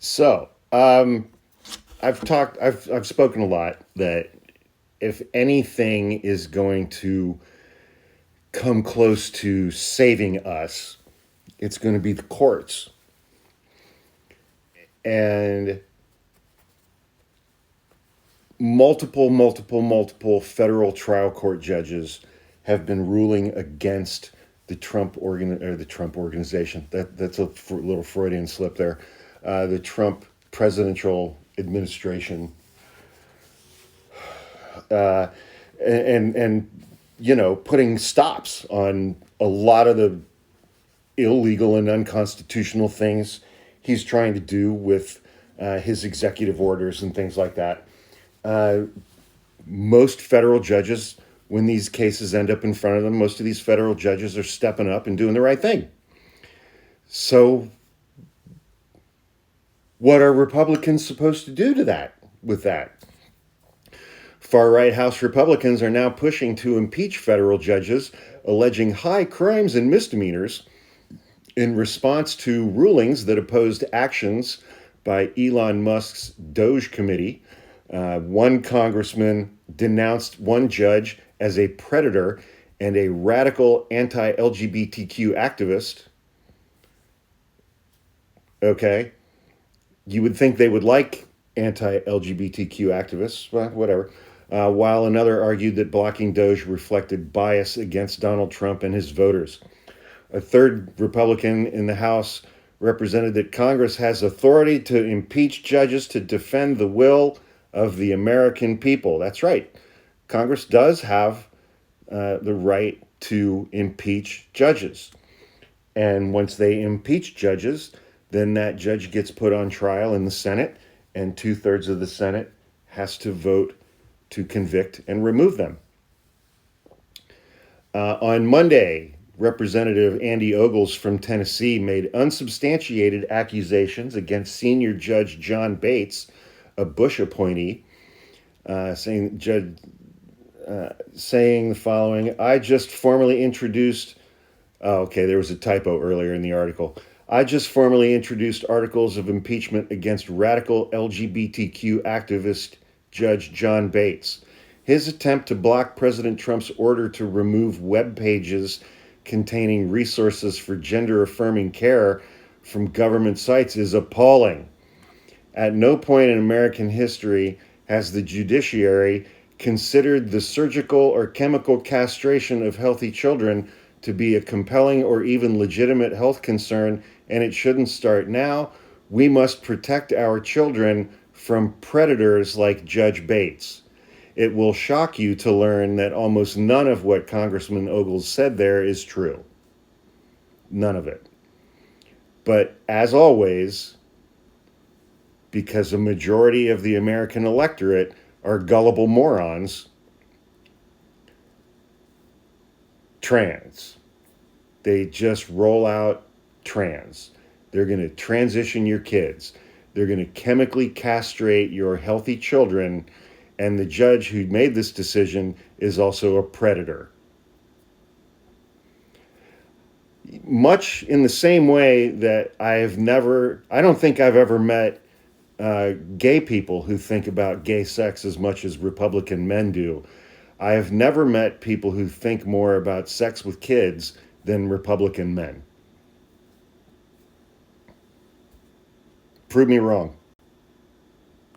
So, I've spoken a lot that if anything is going to come close to saving us, it's going to be the courts. And multiple federal trial court judges have been ruling against the Trump organization. That's a little Freudian slip there. The Trump presidential administration, uh, and putting stops on a lot of the illegal and unconstitutional things he's trying to do with his executive orders and things like that. Uh, Most federal judges, when these cases end up in front of them, most of these federal judges are stepping up and doing the right thing. So, what are Republicans supposed to do to that with that? Far right House Republicans are now pushing to impeach federal judges alleging high crimes and misdemeanors in response to rulings that opposed actions by Elon Musk's Doge Committee. One congressman denounced one judge as a predator and a radical anti LGBTQ activist. Okay. You would think they would like anti LGBTQ activists, well, whatever. While another argued that blocking Doge reflected bias against Donald Trump and his voters. A third Republican in the House represented that Congress has authority to impeach judges to defend the will of the American people. That's right. Congress does have the right to impeach judges. And once they impeach judges, then that judge gets put on trial in the Senate, and 2/3 of the Senate has to vote to convict and remove them. On Monday, Representative Andy Ogles from Tennessee made unsubstantiated accusations against senior Judge John Bates, a Bush appointee, saying the following: "I just formally introduced." Oh, okay, there was a typo earlier in the article. "I just formally introduced articles of impeachment against radical LGBTQ activist Judge John Bates. His attempt to block President Trump's order to remove web pages containing resources for gender affirming care from government sites is appalling. At no point in American history has the judiciary considered the surgical or chemical castration of healthy children to be a compelling or even legitimate health concern, and it shouldn't start now. We must protect our children from predators like Judge Bates." It will shock you to learn that almost none of what Congressman Ogles said there is true. None of it. But as always, because a majority of the American electorate are gullible morons, trans. They just roll out trans. They're going to transition your kids. They're going to chemically castrate your healthy children. And the judge who made this decision is also a predator. Much in the same way that I don't think I've ever met gay people who think about gay sex as much as Republican men do. I have never met people who think more about sex with kids than Republican men. Prove me wrong.